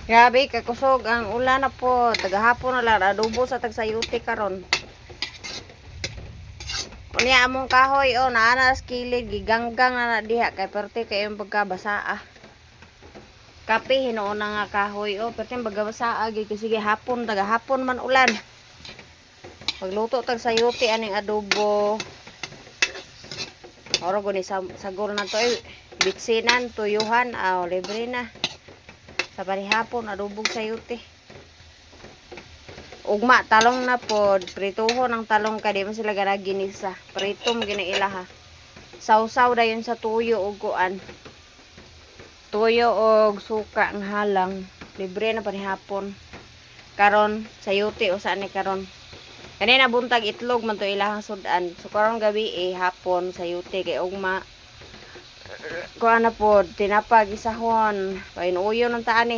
Grabe, kakusog ang ulan na po. Tagahapon na lang, adobo sa tagsayuti karon. Unya among kahoy, naanas kilid, giganggang na diha, kay perte kayo yung pagkabasa. Kape, hinoon na nga kahoy, perte yung pagkabasa, sige hapon, tagahapon man ulan. Pagluto tagsayuti, aning adobo. Oro guni sagol na to, bitsinan, tuyuhan, libre na. Sa parihapon, adobog sayuti. Ugma, talong na pod. Prituho ng talong ka. Di man sila gana ginisa. Prito mo ginaila ha. Sausaw da yun sa tuyo o kuan. Tuyo o suka ang halang. Libre na parihapon. Karon, sayuti o saan ni karon. Kanina buntag itlog man to ilahang sudan. So karon gabi hapon sayuti kay ugma. Kuan na pod, tinapag isahon. Painuyo ng taan